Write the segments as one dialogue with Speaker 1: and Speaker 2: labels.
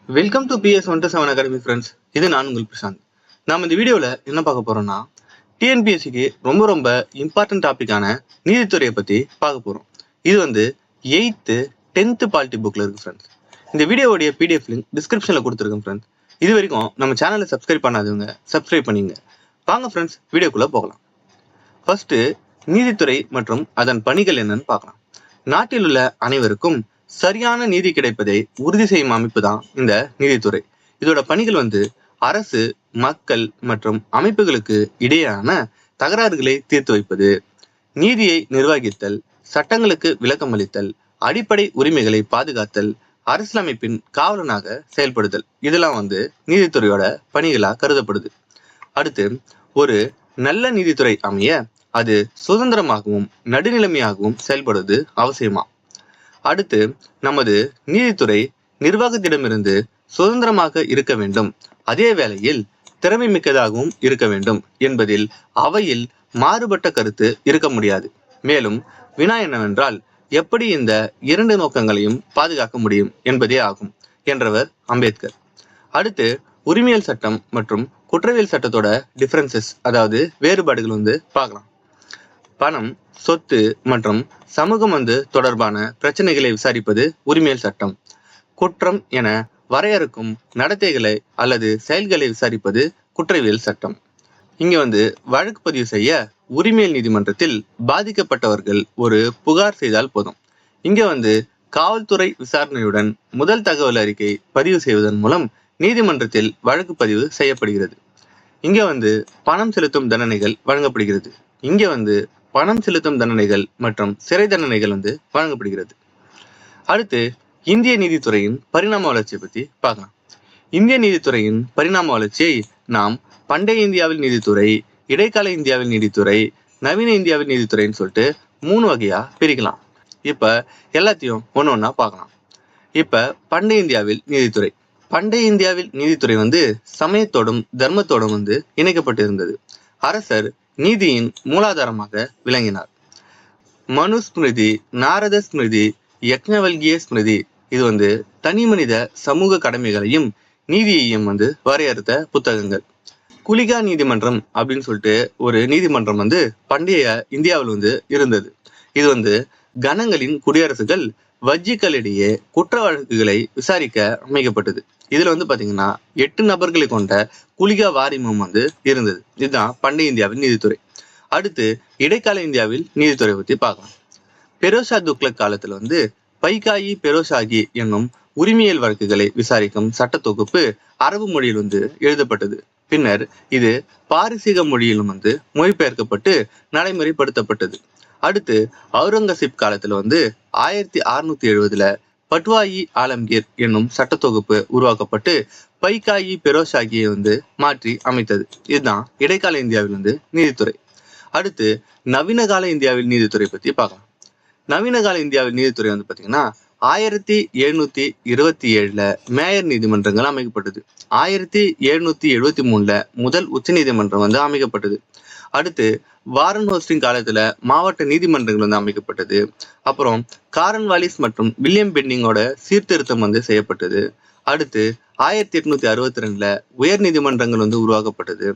Speaker 1: Welcome to PS 127 academy friends. இது நான் உங்கள் பிரசாந்த். நாம் இந்த வீடியோவில் என்ன பார்க்க போறோம்னா, டிஎன்பிஎஸ்சிக்கு ரொம்ப ரொம்ப இம்பார்ட்டன்ட் டாபிக்கான நீதித்துறையை பற்றி பார்க்க போகிறோம். இது 8th 10th பாலிட்டி புக்கில் இருக்கு ஃப்ரெண்ட்ஸ். இந்த வீடியோவுடைய பிடிஎஃப் லிங்க் டிஸ்கிரிப்ஷனில் கொடுத்துருக்கேன் ஃப்ரெண்ட்ஸ். இது வரைக்கும் நம்ம சேனலை சப்ஸ்கிரைப் பண்ணாதவங்க சப்ஸ்கிரைப் பண்ணிங்க. வாங்க ஃப்ரெண்ட்ஸ், வீடியோக்குள்ளே போகலாம். ஃபர்ஸ்ட், நீதித்துறை மற்றும் அதன் பணிகள் என்னன்னு பார்க்கலாம். நாட்டில் உள்ள அனைவருக்கும் சரியான நீதி கிடைப்பதை உறுதி செய்யும் அமைப்பு தான் இந்த நீதித்துறை. இதோட பணிகள் அரசு, மக்கள் மற்றும் அமைப்புகளுக்கு இடையேயான தகராறுகளை தீர்த்து வைப்பது, நீதியை நிர்வகித்தல், சட்டங்களுக்கு விளக்கம் அளித்தல், அடிப்படை உரிமைகளை பாதுகாத்தல், அரசியலமைப்பின் காவலனாக செயல்படுதல். இதெல்லாம் நீதித்துறையோட பணிகளா கருதப்படுது. அடுத்து, ஒரு நல்ல நீதித்துறை அமைய அது சுதந்திரமாகவும் நடுநிலைமையாகவும் செயல்படுவது அவசியமா. அடுத்து, நமது நீதித்துறை நிர்வாகத்திடமிருந்து சுதந்திரமாக இருக்க வேண்டும், அதே வேளையில் திறமை மிக்கதாகவும் இருக்க வேண்டும் என்பதில் அவையில் மாறுபட்ட கருத்து இருக்க முடியாது. மேலும் வினா என்னவென்றால், எப்படி இந்த இரண்டு நோக்கங்களையும் பாதுகாக்க முடியும் என்பதே ஆகும் என்றவர் அம்பேத்கர். அடுத்து, உரிமையல் சட்டம் மற்றும் குற்றவியல் சட்டத்தோட டிஃபரன்சஸ், அதாவது வேறுபாடுகள் பார்க்கலாம். பணம், சொத்து மற்றும் சமூகம் தொடர்பான பிரச்சனைகளை விசாரிப்பது உரிமையல் சட்டம். குற்றம் என வரையறுக்கும் நடத்தைகளை அல்லது செயல்களை விசாரிப்பது குற்றவியல் சட்டம். இங்க வழக்கு பதிவு செய்ய உரிமையல் நீதிமன்றத்தில் பாதிக்கப்பட்டவர்கள் ஒரு புகார் செய்தால் போதும். இங்க காவல்துறை விசாரணையுடன் முதல் தகவல் அறிக்கை பதிவு செய்வதன் மூலம் நீதிமன்றத்தில் வழக்கு பதிவு செய்யப்படுகிறது. இங்க பணம் செலுத்தும் தண்டனைகள் வழங்கப்படுகிறது. இங்க பணம் செலுத்தும் தண்டனைகள் மற்றும் சிறை தண்டனைகள் வழங்கப்படுகிறது. அடுத்து, இந்திய நீதித்துறையின் பரிணாம வளர்ச்சியை பத்தி பார்க்கலாம். இந்திய நீதித்துறையின் பரிணாம வளர்ச்சியை நாம் பண்டைய இந்தியாவில் நீதித்துறை, இடைக்கால இந்தியாவில் நீதித்துறை, நவீன இந்தியாவில் நீதித்துறைன்னு சொல்லிட்டு 3 வகையா பிரிக்கலாம். இப்ப எல்லாத்தையும் ஒன்னொன்னா பார்க்கலாம். இப்ப பண்டைய இந்தியாவில் நீதித்துறை. பண்டைய இந்தியாவில் நீதித்துறை சமயத்தோடும் தர்மத்தோடும் இணைக்கப்பட்டிருந்தது. அரசர் நீதியின் மூலாதாரமாக விளங்கினார். மனுஸ்மிருதி, நாரத ஸ்மிருதி, யக்ஞவல்கிய ஸ்மிருதி இது தனி மனித சமூக கடமைகளையும் நீதியையும் வரையறுத்த புத்தகங்கள். குலிகா நீதிமன்றம் அப்படின்னு சொல்லிட்டு ஒரு நீதிமன்றம் பண்டைய இந்தியாவில் இருந்தது. இது கணங்களின் குடியரசுகள் வஜ்ஜிக்களிடையே குற்ற வழக்குகளை விசாரிக்க அமைக்கப்பட்டது. இதுல பாத்தீங்கன்னா 8 நபர்களை கொண்ட குலிகா வாரியம் இருந்தது. இதுதான் பண்டைய இந்தியாவில் நீதித்துறை. அடுத்து, இடைக்கால இந்தியாவில் நீதித்துறை பத்தி பார்க்கலாம். பெரோஷா துக்ளக் காலத்துல பைகாயி பெரோஷாகி என்னும் உரிமையல் வழக்குகளை விசாரிக்கும் சட்ட தொகுப்பு அரபு மொழியில் எழுதப்பட்டது. பின்னர் இது பாரசீக மொழியிலும் மொழிபெயர்க்கப்பட்டு நடைமுறைப்படுத்தப்பட்டது. அடுத்து, அவுரங்கசீப் காலத்துல 1670 பட்வாயி ஆலம்கீர் என்னும் சட்ட தொகுப்பு உருவாக்கப்பட்டு பைகாயி பெரோஷாகியை மாற்றி அமைத்தது. இதுதான் இடைக்கால இந்தியாவில் நீதித்துறை. அடுத்து, நவீன கால இந்தியாவில் நீதித்துறை பத்தி பார்க்கலாம். நவீன கால இந்தியாவில் நீதித்துறை பாத்தீங்கன்னா 1727 மேயர் நீதிமன்றங்கள் அமைக்கப்பட்டது. 1773 முதல் உச்ச நீதிமன்றம் அமைக்கப்பட்டது. அடுத்து, வாரன் ஹோஸ்டிங் காலத்துல மாவட்ட நீதிமன்றங்கள் அமைக்கப்பட்டது. அப்புறம் காரன்வாலிஸ் மற்றும் வில்லியம் பெண்டிங்கோட சீர்திருத்தம் செய்யப்பட்டது. அடுத்து, 1862 உயர் நீதிமன்றங்கள் உருவாக்கப்பட்டது.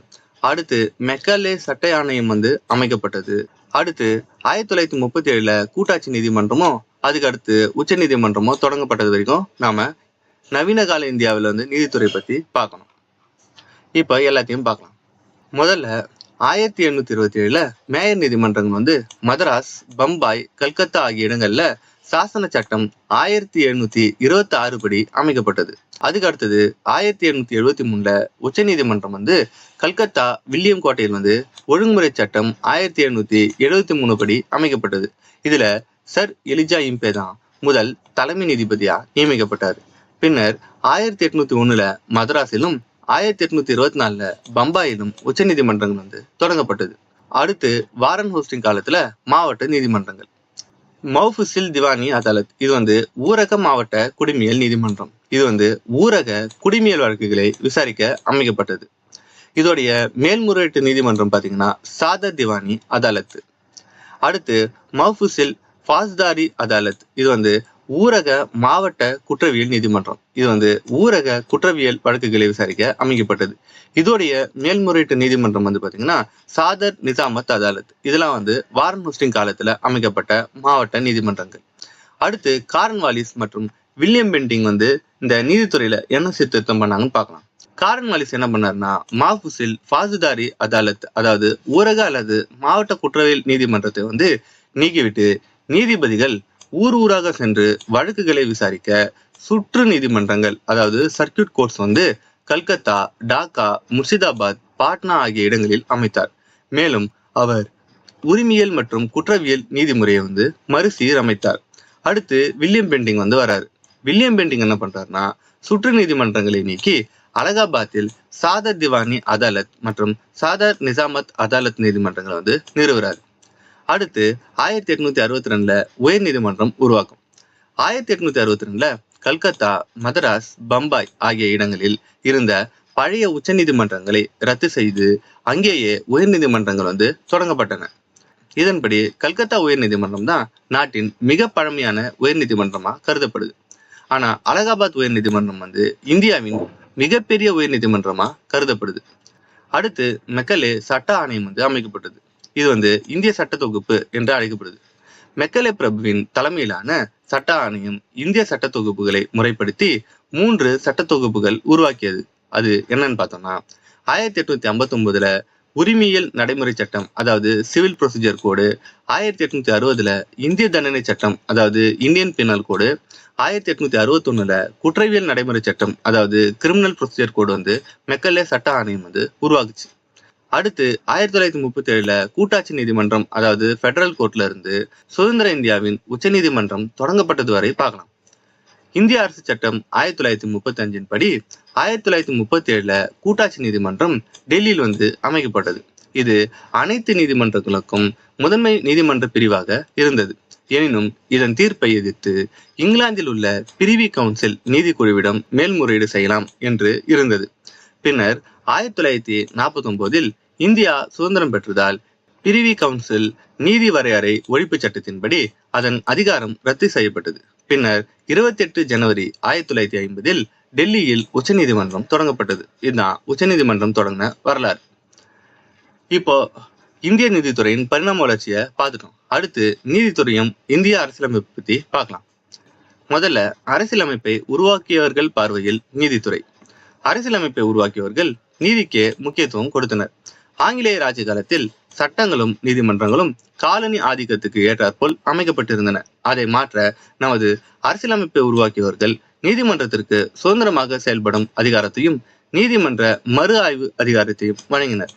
Speaker 1: அடுத்து, மெக்காலே சட்ட ஆணையம் அமைக்கப்பட்டது. அடுத்து, 1937 கூட்டாட்சி நீதிமன்றமும் அதுக்கு அடுத்து உச்ச நீதிமன்றமும் தொடங்கப்பட்டது வரைக்கும் நாம நவீன கால இந்தியாவில் நீதித்துறை பத்தி பார்க்கணும். இப்ப எல்லாத்தையும் பார்க்கலாம். முதல்ல 1827 மேயர் நீதிமன்றங்கள் மதராஸ், பம்பாய், கல்கத்தா ஆகிய இடங்கள்ல சாசன சட்டம் 1726 படி அமைக்கப்பட்டது. அதுக்கு அடுத்தது 1773 உச்ச நீதிமன்றம் கல்கத்தா வில்லியம் கோட்டையில் ஒழுங்குமுறை சட்டம் 1773 படி அமைக்கப்பட்டது. இதுல சர் எலிஜா இம்பே தான் முதல் தலைமை நீதிபதியா நியமிக்கப்பட்டார். பின்னர் 1801 மதராஸிலும் 1824 பம்பாயிலும் உச்ச நீதிமன்றங்கள் தொடங்கப்பட்டது. அடுத்து, வாரன் ஹோஸ்டிங் காலத்துல மாவட்ட நீதிமன்றங்கள். மௌஃபுசில் திவானி அதாலத் இது ஊரக மாவட்ட குடிமையல் நீதிமன்றம். இது ஊரக குடிமையல் வழக்குகளை விசாரிக்க அமைக்கப்பட்டது. இதோடைய மேல்முறையீட்டு நீதிமன்றம் பாத்தீங்கன்னா சாதர் திவானி அதாலத். அடுத்து, மௌஃபுசில் ஃபாஸ்தாரி அதாலத் இது ஊரக மாவட்ட குற்றவியல் நீதிமன்றம். இது வந்து ஊரக குற்றவியல் வழக்குகளை விசாரிக்க அமைக்கப்பட்டது. இதோடைய மேல்முறையீட்டு நீதிமன்றம் வந்து பாத்தீங்கன்னா சாதர் நிசாமத் அதாலத். இதெல்லாம் வந்து வாரன் ஹோஸ்டிங் காலத்துல அமைக்கப்பட்ட மாவட்ட நீதிமன்றங்கள். அடுத்து காரன்வாலிஸ் மற்றும் வில்லியம் பெண்டிங் வந்து இந்த நீதித்துறையில என்ன சீர்திருத்தம் பண்ணாங்கன்னு பார்க்கலாம். காரன்வாலிஸ் என்ன பண்ணாருன்னா மாஃபுசில் ஃபாசுதாரி அதாலத், அதாவது ஊரக அல்லது மாவட்ட குற்றவியல் நீதிமன்றத்தை வந்து நீக்கிவிட்டு நீதிபதிகள் ஊர் ஊராக சென்று வழக்குகளை விசாரிக்க சுற்று நீதிமன்றங்கள், அதாவது சர்க்கியூட் கோர்ட்ஸ் வந்து கல்கத்தா, டாக்கா, முர்சிதாபாத், பாட்னா ஆகிய இடங்களில் அமைத்தார். மேலும் அவர் உரிமையியல் மற்றும் குற்றவியல் நீதிமுறையை வந்து மறுசீரமைத்தார். அடுத்து வில்லியம் பெண்டிங் வந்து வராரு. வில்லியம் பெண்டிங் என்ன பண்றாருன்னா சுற்று நீதிமன்றங்களை நீக்கி அலகாபாத்தில் சாதர் திவானி அதாலத் மற்றும் சாதர் நிசாமத் அதாலத் நீதிமன்றங்களை வந்து நிறுவுறாரு. அடுத்து 1862 உயர் நீதிமன்றம் உருவாக்கும். 1862 கல்கத்தா, மதராஸ், பம்பாய் ஆகிய இடங்களில் இருந்த பழைய உச்ச நீதிமன்றங்களை ரத்து செய்து அங்கேயே உயர் நீதிமன்றங்கள் வந்து தொடங்கப்பட்டன. இதன்படி கல்கத்தா உயர் நீதிமன்றம் தான் நாட்டின் மிக பழமையான உயர் நீதிமன்றமா கருதப்படுது. ஆனா அலகாபாத் உயர் நீதிமன்றம் வந்து இந்தியாவின் மிகப்பெரிய உயர் நீதிமன்றமா கருதப்படுது. அடுத்து மெக்கலே சட்ட ஆணையம் வந்து அமைக்கப்பட்டது. இது வந்து இந்திய சட்ட தொகுப்பு என்று அழைக்கப்படுது. மெக்கலே பிரபுவின் தலைமையிலான சட்ட ஆணையம் இந்திய சட்ட தொகுப்புகளை முறைப்படுத்தி 3 சட்ட தொகுப்புகள் உருவாக்கியது. அது என்னன்னு பார்த்தோம்னா 1859 உரிமையியல் நடைமுறை சட்டம், அதாவது சிவில் ப்ரொசீஜர் கோடு. 1860 இந்திய தண்டனை சட்டம், அதாவது இந்தியன் பீனல் கோடு. 1861 குற்றவியல் நடைமுறை சட்டம், அதாவது கிரிமினல் ப்ரொசீஜர் கோடு வந்து மெக்கலே சட்ட ஆணையம் வந்து உருவாக்குச்சு. அடுத்து 1937 கூட்டாட்சி நீதிமன்றம், அதாவது பெடரல் கோர்ட்ல இருந்து சுதந்திர இந்தியாவின் உச்ச நீதிமன்றம் தொடங்கப்பட்டது வரை பார்க்கலாம். இந்திய அரசு சட்டம் 1935 படி 1937 கூட்டாட்சி நீதிமன்றம் டெல்லியில் வந்து அமைக்கப்பட்டது. இது அனைத்து நீதிமன்றங்களுக்கும் முதன்மை நீதிமன்ற பிரிவாக இருந்தது. எனினும் இதன் தீர்ப்பை எதிர்த்து இங்கிலாந்தில் உள்ள பிரிவி கவுன்சில் நீதிக்குழுவிடம் மேல்முறையீடு செய்யலாம் என்று இருந்தது. பின்னர் 1949 இந்தியா சுதந்திரம் பெற்றதால் பிரிவி கவுன்சில் நீதி வரையறை ஒழிப்பு சட்டத்தின்படி அதன் அதிகாரம் ரத்து செய்யப்பட்டது. பின்னர் 28 ஜனவரி 1950 டெல்லியில் உச்ச நீதிமன்றம் தொடங்கப்பட்டது. இதுதான் உச்ச நீதிமன்றம் தொடங்கின வரலாறு. இப்போ இந்திய நீதித்துறையின் பரிணாம வளர்ச்சியை பார்த்துட்டோம். அடுத்து நீதித்துறையும் இந்திய அரசியலமைப்பு பத்தி பார்க்கலாம். முதல்ல அரசியலமைப்பை உருவாக்கியவர்கள் பார்வையில் நீதித்துறை. அரசியலமைப்பை உருவாக்கியவர்கள் நீதிக்கே முக்கியத்துவம் கொடுத்தனர். ஆங்கிலேய ராஜ்ய காலத்தில் சட்டங்களும் நீதிமன்றங்களும் காலனி ஆதிக்கத்துக்கு ஏற்றாற்போல் அமைக்கப்பட்டிருந்தன. அதை மாற்ற நமது அரசியலமைப்பை உருவாக்கியவர்கள் நீதிமன்றத்திற்கு சுதந்திரமாக செயல்படும் அதிகாரத்தையும் நீதிமன்ற மறு ஆய்வு அதிகாரத்தையும் வழங்கினர்.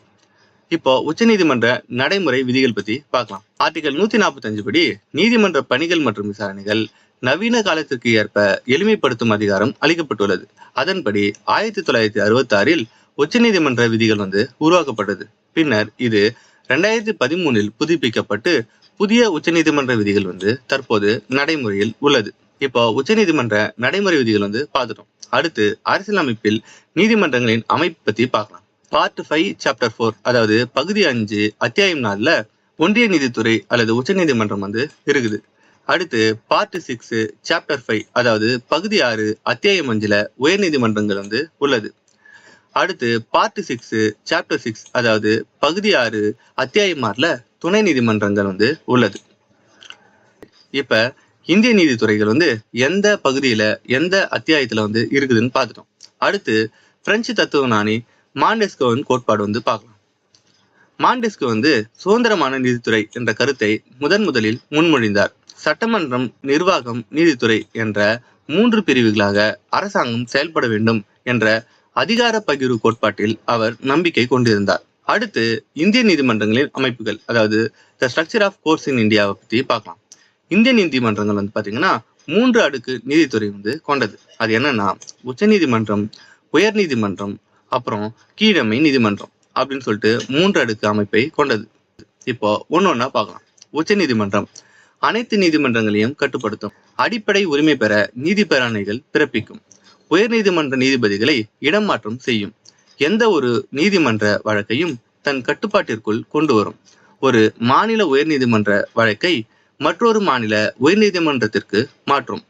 Speaker 1: இப்போ உச்ச நீதிமன்ற நடைமுறை விதிகள் பத்தி பார்க்கலாம். ஆர்டிகல் 145 படி நீதிமன்ற பணிகள் மற்றும் விசாரணைகள் நவீன காலத்திற்கு ஏற்ப எளிமைப்படுத்தும் அதிகாரம் அளிக்கப்பட்டுள்ளது. அதன்படி 1966 உச்ச நீதிமன்ற விதிகள் வந்து உருவாக்கப்பட்டது. பின்னர் இது 2013 புதுப்பிக்கப்பட்டு புதிய உச்ச நீதிமன்ற விதிகள் வந்து தற்போது நடைமுறையில் உள்ளது. இப்போ உச்ச நீதிமன்ற நடைமுறை விதிகள் வந்து பார்த்துட்டோம். அடுத்து அரசியலமைப்பில் நீதிமன்றங்களின் அமைப்பு பத்தி பார்க்கலாம். பார்ட் 5 சாப்டர் 4, அதாவது பகுதி 5 அத்தியாயம் 4 ஒன்றிய நீதித்துறை அல்லது உச்ச நீதிமன்றம் வந்து இருக்குது. அடுத்து பார்ட் 6 சாப்டர் 5, அதாவது பகுதி 6 அத்தியாயம் 5 உயர் நீதிமன்றங்கள் வந்து உள்ளது. அடுத்து பார்ட் 6 சாப்டர் 6, அதாவது பகுதி 6 அத்தியாயம் 6 துணை நீதிமன்றங்கள் வந்து உள்ளது. இப்ப இந்திய நீதித்துறைகள் வந்து எந்த பகுதியில எந்த அத்தியாயத்துல வந்து இருக்குதுன்னு பார்த்துட்டோம். அடுத்து பிரெஞ்சு தத்துவஞானி மாண்டெஸ்கோவின் கோட்பாடு வந்து பார்க்கலாம். மாண்டெஸ்கோ வந்து சுதந்திரமான நீதித்துறை என்ற கருத்தை முதலில் முன்மொழிந்தார். சட்டமன்றம், நிர்வாகம், நீதித்துறை என்ற 3 பிரிவுகளாக அரசாங்கம் செயல்பட வேண்டும் என்ற அதிகார பகிர்வு கோட்பாட்டில் அவர் நம்பிக்கை கொண்டிருந்தார். அடுத்து இந்திய நீதிமன்றங்களின் அமைப்புகள், அதாவது the structure of courts in இந்தியாவை பத்தி பார்க்கலாம். இந்திய நீதிமன்றங்கள் வந்து பாத்தீங்கன்னா 3 அடுக்கு நீதித்துறை வந்து கொண்டது. அது என்னன்னா உச்ச நீதிமன்றம், உயர் நீதிமன்றம், அப்புறம் கீழமை நீதிமன்றம் அப்படின்னு சொல்லிட்டு 3 அடுக்கு அமைப்பை கொண்டது. இப்போ ஒன்னொன்னா பார்க்கலாம். உச்ச நீதிமன்றம் அனைத்து நீதிமன்றங்களையும் கட்டுப்படுத்தும். அடிப்படை உரிமை பெற நீதி பேராணைகள் பிறப்பிக்கும். உயர் நீதிமன்ற நீதிபதிகளை இடமாற்றம் செய்யும். எந்த ஒரு நீதிமன்ற வழக்கையும் தன் கட்டுப்பாட்டிற்குள் கொண்டு வரும். ஒரு மாநில உயர் நீதிமன்ற வழக்கை மற்றொரு மாநில உயர் நீதிமன்றத்திற்கு மாற்றும்.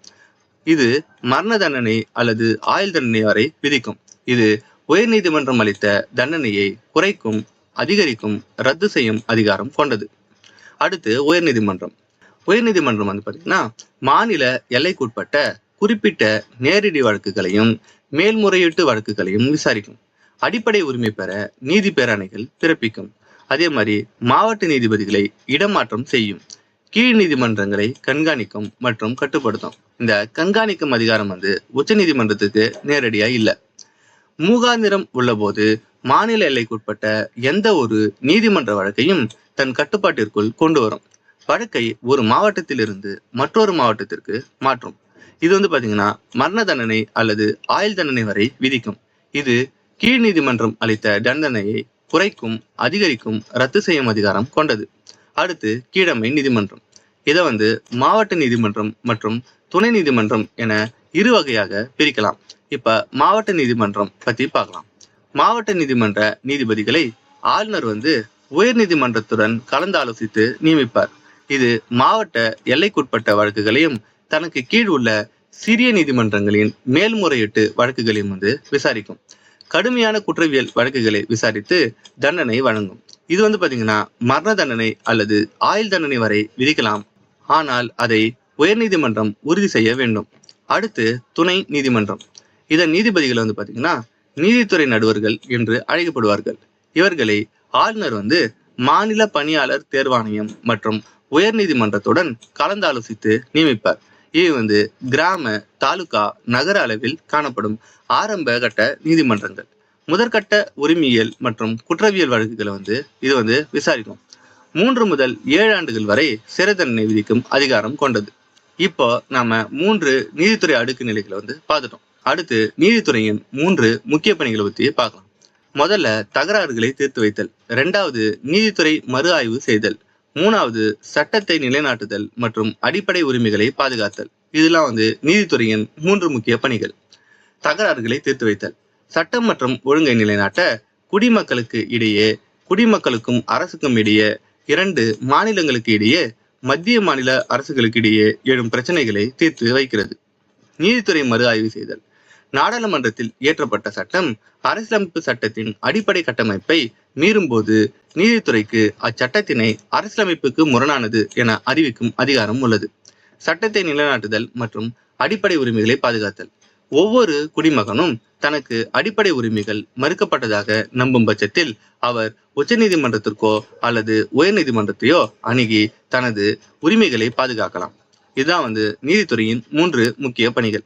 Speaker 1: இது மரண தண்டனை அல்லது ஆயுள் தண்டனை வரை விதிக்கும். இது உயர்நீதிமன்றம் அளித்த தண்டனையை குறைக்கும், அதிகரிக்கும், ரத்து செய்யும் அதிகாரம் கொண்டது. அடுத்து உயர்நீதிமன்றம். உயர்நீதிமன்றம் பாத்தீங்கன்னா மாநில எல்லைக்குட்பட்ட குறிப்பிட்ட நேரடி வழக்குகளையும் மேல்முறையீட்டு வழக்குகளையும் விசாரிக்கும். அடிப்படை உரிமை பெற நீதி பேராணைகள் பிறப்பிக்கும். அதே மாதிரி மாவட்ட நீதிபதிகளை இடமாற்றம் செய்யும். கீழ் நீதிமன்றங்களை கண்காணிக்கும் மற்றும் கட்டுப்படுத்தும். இந்த கண்காணிக்கும் அதிகாரம் உச்ச நீதிமன்றத்துக்கு நேரடியா இல்ல. மூகாந்திரம் உள்ள போது மாநில எல்லைக்குட்பட்ட எந்த ஒரு நீதிமன்ற வழக்கையும் தன் கட்டுப்பாட்டிற்குள் கொண்டு வரும். வழக்கை ஒரு மாவட்டத்திலிருந்து மற்றொரு மாவட்டத்திற்கு மாற்றும். இது பாத்தீங்கன்னா மரண தண்டனை அல்லது ஆயுள் தண்டனை வரை விதிக்கும். இது கீழ் நீதிமன்றம் அளித்த தண்டனையை குறைக்கும், அதிகரிக்கும், ரத்து செய்யும் அதிகாரம் கொண்டது. அடுத்து கீழமை நீதிமன்றம். இதை மாவட்ட நீதிமன்றம் மற்றும் துணை நீதிமன்றம் என இரு வகையாக பிரிக்கலாம். இப்ப மாவட்ட நீதிமன்றம் பத்தி பார்க்கலாம். மாவட்ட நீதிமன்ற நீதிபதிகளை ஆளுநர் உயர் நீதிமன்றத்துடன் கலந்து ஆலோசித்து நியமிப்பார். இது மாவட்ட எல்லைக்குட்பட்ட வழக்குகளையும் தனக்கு கீழ் உள்ள சிறிய நீதிமன்றங்களின் மேல்முறையீட்டு வழக்குகளையும் விசாரிக்கும். கடுமையான குற்றவியல் வழக்குகளை விசாரித்து தண்டனை வழங்கும். இது பாத்தீங்கன்னா மரண தண்டனை அல்லது ஆயுள் தண்டனை வரை விதிக்கலாம். ஆனால் அதை உயர்நீதிமன்றம் உறுதி செய்ய வேண்டும். அடுத்து துணை நீதிமன்றம். இதன் நீதிபதிகள் பாத்தீங்கன்னா நீதித்துறை நடுவர்கள் என்று அழைக்கப்படுவார்கள். இவர்களை ஆளுநர் மாநில பணியாளர் தேர்வாணையம் மற்றும் உயர் நீதிமன்றத்துடன் கலந்து ஆலோசித்து நியமிப்பார். இது கிராம, தாலுகா, நகர அளவில் காணப்படும் ஆரம்ப கட்ட நீதிமன்றங்கள். முதற்கட்ட உரிமையியல் மற்றும் குற்றவியல் வழக்குகளை இது விசாரிக்கும். 3 முதல் 7 ஆண்டுகள் வரை சிறை தண்டனை விதிக்கும் அதிகாரம் கொண்டது. இப்போ நாம 3 நீதித்துறை அடுக்கு நிலைகளை பார்த்துட்டோம். அடுத்து நீதித்துறையின் 3 முக்கிய பணிகளை பத்தி பார்க்கலாம். முதல்ல தகராறுகளை தீர்த்து வைத்தல். 2வது நீதித்துறை மறு ஆய்வு செய்தல். 3வது சட்டத்தை நிலைநாட்டுதல் மற்றும் அடிப்படை உரிமைகளை பாதுகாத்தல். இதெல்லாம் நீதித்துறையின் 3 முக்கிய பணிகள். தகராறுகளை தீர்த்து வைத்தல். சட்டம் மற்றும் ஒழுங்கை நிலைநாட்ட குடிமக்களுக்கு இடையே, குடிமக்களுக்கும் அரசுக்கும் இடையே, 2 மாநிலங்களுக்கு இடையே, மத்திய மாநில அரசுகளுக்கு இடையே எழும் பிரச்சனைகளை தீர்த்து வைக்கிறது. நீதித்துறை மறு ஆய்வு செய்தல். நாடாளுமன்றத்தில் இயற்றப்பட்ட சட்டம் அரசியலமைப்பு சட்டத்தின் அடிப்படை கட்டமைப்பை மீறும் போது நீதித்துறைக்கு அச்சட்டத்தினை அரசியலமைப்புக்கு முரணானது என அறிவிக்கும் அதிகாரம் உள்ளது. சட்டத்தை நிலைநாட்டுதல் மற்றும் அடிப்படை உரிமைகளை பாதுகாத்தல். ஒவ்வொரு குடிமகனும் தனக்கு அடிப்படை உரிமைகள் மறுக்கப்பட்டதாக நம்பும் பட்சத்தில் அவர் உச்ச நீதிமன்றத்திற்கோ அல்லது உயர் நீதிமன்றத்தையோ அணுகி தனது உரிமைகளை பாதுகாக்கலாம். இதுதான் நீதித்துறையின் 3 முக்கிய பணிகள்.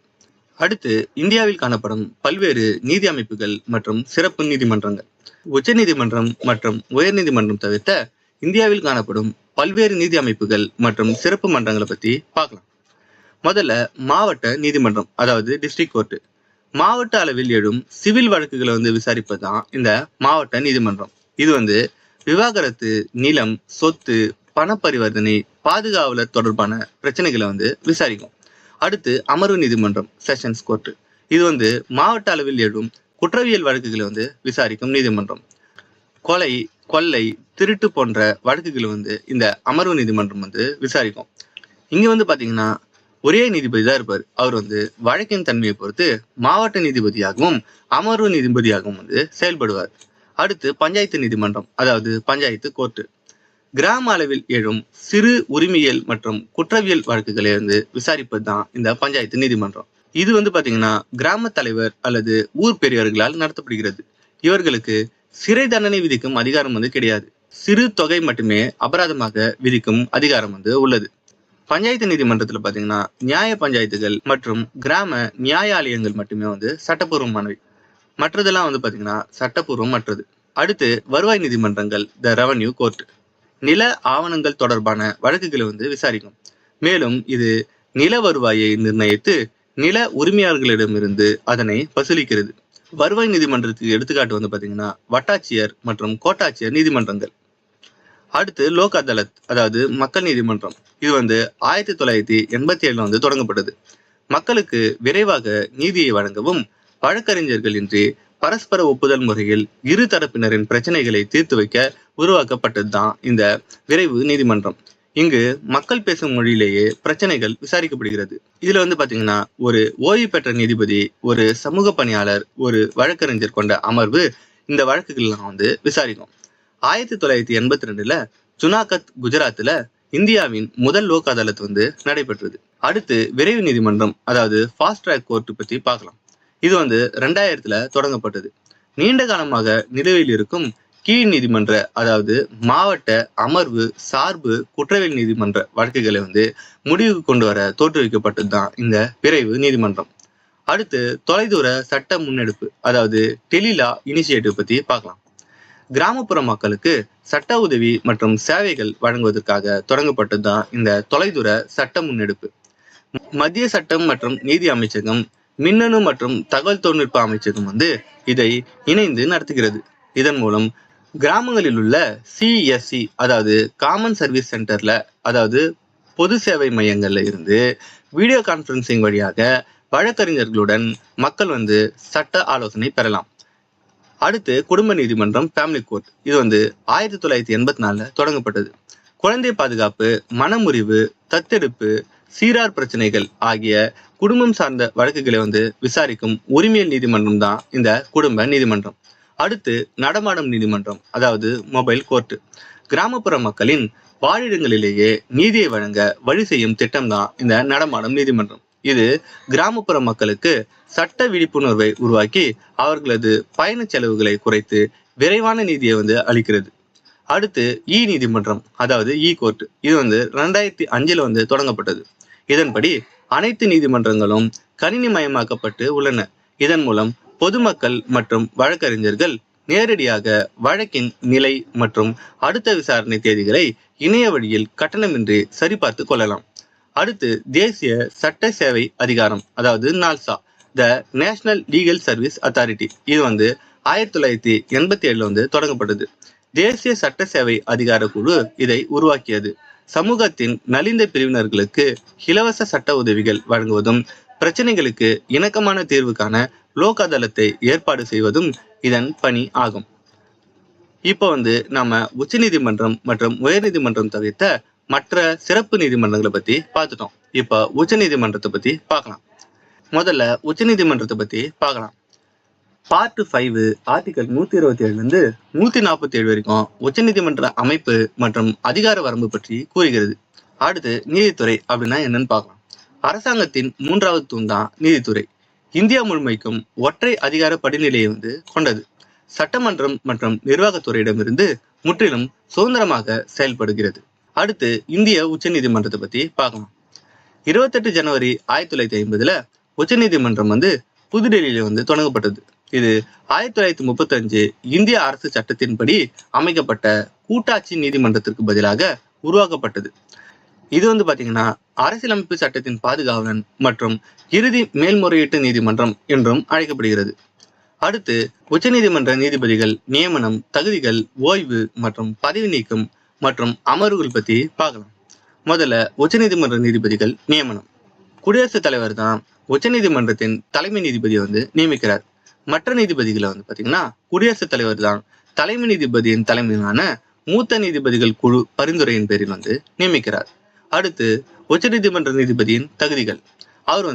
Speaker 1: அடுத்து இந்தியாவில் காணப்படும் பல்வேறு நீதி அமைப்புகள் மற்றும் சிறப்பு நீதிமன்றங்கள். உச்ச நீதிமன்றம் மற்றும் உயர் நீதிமன்றம் தவிர்த்த இந்தியாவில் காணப்படும் பல்வேறு நீதி அமைப்புகள் மற்றும் சிறப்பு மன்றங்களை பத்தி பார்க்கலாம். முதல்ல மாவட்ட நீதிமன்றம், அதாவது டிஸ்ட்ரிக்ட் கோர்ட். மாவட்ட அளவில் எழும் சிவில் வழக்குகளை விசாரிப்பதுதான் இந்த மாவட்ட நீதிமன்றம். இது விவாகரத்து, நிலம், சொத்து, பண பரிவர்த்தனை, பாதுகாவலர் தொடர்பான பிரச்சனைகளை விசாரிக்கும். அடுத்து அமர்வு நீதிமன்றம், செஷன்ஸ் கோர்ட். இது மாவட்ட அளவில் எழும் குற்றவியல் வழக்குகளை விசாரிக்கும் நீதிமன்றம். கொலை, கொள்ளை, திருட்டு போன்ற வழக்குகளை இந்த அமர்வு நீதிமன்றம் விசாரிக்கும். இங்க பாத்தீங்கன்னா ஒரே நீதிபதி தான் இருப்பார். அவர் வழக்கின் தன்மையை பொறுத்து மாவட்ட நீதிபதியாகவும் அமர்வு நீதிபதியாகவும் செயல்படுவார். அடுத்து பஞ்சாயத்து நீதிமன்றம், அதாவது பஞ்சாயத்து கோர்ட். கிராம அளவில் எழும் சிறு உரிமையியல் மற்றும் குற்றவியல் வழக்குகளை விசாரிப்பது தான் இந்த பஞ்சாயத்து நீதிமன்றம். இது பாத்தீங்கன்னா கிராம தலைவர் அல்லது ஊர் பெரியவர்களால் நடத்தப்படுகிறது. இவர்களுக்கு சிறை தண்டனை விதிக்கும் அதிகாரம் கிடையாது. சிறு தொகை மட்டுமே அபராதமாக விதிக்கும் அதிகாரம் உள்ளது. பஞ்சாயத்து நீதிமன்றத்துல பாத்தீங்கன்னா நியாய பஞ்சாயத்துகள் மற்றும் கிராம நியாயாலயங்கள் மட்டுமே சட்டப்பூர்வமானவை. மற்றதெல்லாம் பாத்தீங்கன்னா சட்டப்பூர்வம் மற்றது. அடுத்து வருவாய் நீதிமன்றங்கள், த ரெவன்யூ கோர்ட். நில ஆவணங்கள் தொடர்பான வழக்குகளை விசாரிக்கும். மேலும் இது நில வருவாயை நிர்ணயித்து நில உரிமையாளர்களிடமிருந்து அதனை வசூலிக்கிறது. வருவாய் நீதிமன்றத்துக்கு எடுத்துக்காட்டு பாத்தீங்கன்னா வட்டாட்சியர் மற்றும் கோட்டாட்சியர் நீதிமன்றங்கள். அடுத்து லோக் அதாலத், அதாவது மக்கள் நீதிமன்றம். இது 1987 தொடங்கப்பட்டது. மக்களுக்கு விரைவாக நீதியை வழங்கவும் வழக்கறிஞர்கள் இன்றி பரஸ்பர ஒப்புதல் முறையில் இரு தரப்பினரின் பிரச்சனைகளை தீர்த்து வைக்க உருவாக்கப்பட்டது தான் இந்த விரைவு நீதிமன்றம். இங்கு மக்கள் பேசும் மொழியிலேயே பிரச்சனைகள் விசாரிக்கப்படுகிறது. இதுல பாத்தீங்கன்னா ஒரு ஓய்வு பெற்ற நீதிபதி, ஒரு சமூக பணியாளர், ஒரு வழக்கறிஞர் கொண்ட அமர்வு இந்த வழக்குகள்லாம் விசாரிக்கும். 1982ல ஜுனாகத் குஜராத்ல இந்தியாவின் முதல் லோக் அதாலத் நடைபெற்றது. அடுத்து விரைவு நீதிமன்றம், அதாவது ஃபாஸ்ட் ட்ராக் கோர்ட் பத்தி பார்க்கலாம். இது 2000ல தொடங்கப்பட்டது. நீண்ட காலமாக நிலுவையில் இருக்கும் கீழ் நீதிமன்ற, அதாவது மாவட்ட, அமர்வு, சார்பு, குற்றவியல் நீதிமன்ற வழக்குகளை முடிவுக்கு கொண்டு வர தோற்றுவிக்கப்பட்டது தான் இந்த விரைவு நீதிமன்றம். அடுத்து தொலைதூர சட்ட முன்னெடுப்பு, அதாவது டெலிலா இனிஷியேட்டிவ் பத்தி பார்க்கலாம். கிராமப்புற மக்களுக்கு சட்ட உதவி மற்றும் சேவைகள் வழங்குவதற்காக தொடங்கப்பட்டது தான் இந்த தொலைதூர சட்ட முன்னெடுப்பு. மத்திய சட்டம் மற்றும் நீதி அமைச்சகம், மின்னணு மற்றும் தகவல் தொழில்நுட்ப அமைச்சகம் இதை இணைந்து நடத்துகிறது. இதன் மூலம் கிராமங்களில் உள்ள சிஎஸ்சி, அதாவது காமன் சர்வீஸ் சென்டர்ல, அதாவது பொது சேவை மையங்கள்ல இருந்து வீடியோ கான்பரன்சிங் வழியாக வழக்கறிஞர்களுடன் மக்கள் சட்ட ஆலோசனை பெறலாம். அடுத்து குடும்ப நீதிமன்றம், ஃபேமிலி கோர்ட். இது 1984ல தொடங்கப்பட்டது. குழந்தை பாதுகாப்பு, மனமுறிவு, தத்தெடுப்பு, சீரார் பிரச்சனைகள் ஆகிய குடும்பம் சார்ந்த வழக்குகளை விசாரிக்கும் உரிமையல் நீதிமன்றம் தான் இந்த குடும்ப நீதிமன்றம். அடுத்து நடமாடும் நீதிமன்றம், அதாவது மொபைல் கோர்ட். கிராமப்புற மக்களின் வாழிடங்களிலேயே நீதியை வழங்க வழி செய்யும் திட்டம் தான் இந்த நடமாடும் நீதிமன்றம். இது கிராமப்புற மக்களுக்கு சட்ட விழிப்புணர்வை உருவாக்கி அவர்களது பயண செலவுகளை குறைத்து விரைவான நீதியை அளிக்கிறது. அடுத்து இ நீதிமன்றம், அதாவது இ கோர்ட். இது 2005ல தொடங்கப்பட்டது. இதன்படி அனைத்து நீதிமன்றங்களும் கணினி மயமாக்கப்பட்டு உள்ளன. இதன் மூலம் பொதுமக்கள் மற்றும் வழக்கறிஞர்கள் நேரடியாக வழக்கின் நிலை மற்றும் அடுத்த விசாரணை தேதிகளை இணைய வழியில் கட்டணமின்றி சரிபார்த்து கொள்ளலாம். அடுத்து தேசிய சட்ட சேவை அதிகாரம், அதாவது NALSA, the national legal service authority. இது 1987ல தொடங்கப்பட்டது. தேசிய சட்ட சேவை அதிகார குழு இதை உருவாக்கியது. சமூகத்தின் நலிந்த பிரிவினர்களுக்கு இலவச சட்ட உதவிகள் வழங்குவதும் பிரச்சனைகளுக்கு இணக்கமான தீர்வுக்கான லோக் அதாலத்தை ஏற்பாடு செய்வதும் இதன் பணி ஆகும். இப்போ நம்ம உச்ச நீதிமன்றம் மற்றும் உயர் நீதிமன்றம் தவிர்த்த மற்ற சிறப்பு நீதிமன்றங்களை பத்தி பார்த்துட்டோம். இப்ப உச்ச நீதிமன்றத்தை பத்தி பார்க்கலாம். முதல்ல உச்ச நீதிமன்றத்தை பத்தி பார்க்கலாம். பார்ட் 5 ஆர்டிகல் 127 147 வரைக்கும் உச்ச நீதிமன்ற அமைப்பு மற்றும் அதிகார வரம்பு பற்றி கூறுகிறது. அடுத்து நீதித்துறை அப்படின்னா என்னன்னு பார்க்கலாம். அரசாங்கத்தின் 3வது தூண் தான் நீதித்துறை. இந்தியா முழுமைக்கும் ஒற்றை அதிகார படிநிலையை கொண்டது. சட்டமன்றம் மற்றும் நிர்வாகத்துறையிடமிருந்து முற்றிலும் சுதந்திரமாக செயல்படுகிறது. அடுத்து இந்திய உச்ச நீதிமன்றத்தை பத்தி பார்க்கலாம். 28 ஜனவரி 1950ல உச்ச நீதிமன்றம் புதுடெல்லியில தொடங்கப்பட்டது. இது 1935 இந்திய அரசு சட்டத்தின்படி அமைக்கப்பட்ட கூட்டாட்சி நீதிமன்றத்திற்கு பதிலாக உருவாக்கப்பட்டது. இது பாத்தீங்கன்னா அரசியலமைப்பு சட்டத்தின் பாதுகாவலன் மற்றும் இறுதி மேல்முறையீட்டு நீதிமன்றம் என்றும் அழைக்கப்படுகிறது. அடுத்து உச்ச நீதிமன்ற நீதிபதிகள் நியமனம், தகுதிகள், ஓய்வு மற்றும் பதவி நீக்கம் மற்றும் அமர்வுகள் பத்தி பார்க்கலாம். முதல்ல உச்ச நீதிமன்ற நீதிபதிகள் நியமனம். குடியரசுத் தலைவர் தான் உச்ச நீதிமன்றத்தின் தலைமை நீதிபதியை நியமிக்கிறார். மற்ற நீதிபதிகளை பாத்தீங்கன்னா குடியரசுத் தலைவர் தான் தலைமை நீதிபதியின் தலைமையிலான மூத்த நீதிபதிகள் குழு பரிந்துரையின் பேரில் நியமிக்கிறார். அடுத்து உச்ச நீதிமன்ற நீதிபதியின் தகுதிகள். அவர்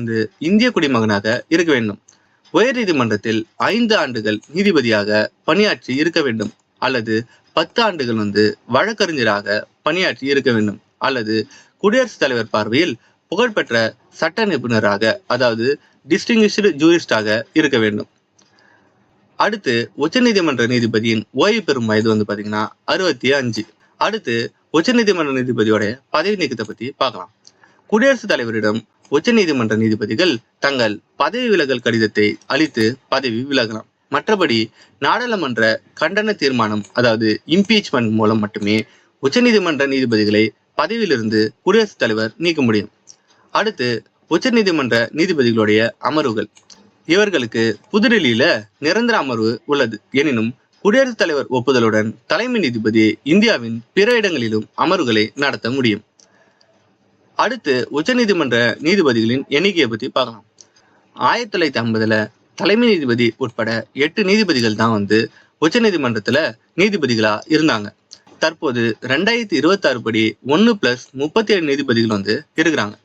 Speaker 1: இந்திய குடிமகனாக இருக்க வேண்டும். உயர் நீதிமன்றத்தில் 5 ஆண்டுகள் நீதிபதியாக பணியாற்றி இருக்க வேண்டும், அல்லது 10 ஆண்டுகள் வழக்கறிஞராக பணியாற்றி இருக்க வேண்டும், அல்லது குடியரசுத் தலைவர் பார்வையில் புகழ்பெற்ற சட்ட நிபுணராக, அதாவது டிஸ்டிங்விஷ்டு ஜூரிஸ்டாக இருக்க வேண்டும். அடுத்து உச்ச நீதிமன்ற நீதிபதியின் ஓய்வு பெறும் வயது பாத்தீங்கன்னா 65. அடுத்து உச்ச நீதிமன்ற நீதிபதியோட பதவி நீக்கத்தை பத்தி பார்க்கலாம். குடியரசுத் தலைவரிடம் உச்ச நீதிமன்ற நீதிபதிகள் தங்கள் பதவி விலகல் கடிதத்தை அளித்து பதவி விலகலாம். மற்றபடி நாடாளுமன்ற கண்டன தீர்மானம், அதாவது இம்பீச்மெண்ட் மூலம் மட்டுமே உச்ச நீதிமன்ற நீதிபதிகளை பதவியிலிருந்து குடியரசுத் தலைவர் நீக்க முடியும். அடுத்து உச்ச நீதிமன்ற நீதிபதிகளுடைய அமர்வுகள். இவர்களுக்கு புதுடெல்லியில நிரந்தர அமர்வு உள்ளது. எனினும் குடியரசுத் தலைவர் ஒப்புதலுடன் தலைமை நீதிபதி இந்தியாவின் பிற இடங்களிலும் அமர்வுகளை நடத்த முடியும். அடுத்து உச்ச நீதிமன்ற நீதிபதிகளின் எண்ணிக்கையை பத்தி பார்க்கலாம். 1950ல தலைமை நீதிபதி உட்பட 8 நீதிபதிகள் தான் உச்ச நீதிமன்றத்துல நீதிபதிகளா இருந்தாங்க. தற்போது 2026 படி 1+37 நீதிபதிகள் வந்து இருக்கிறாங்க.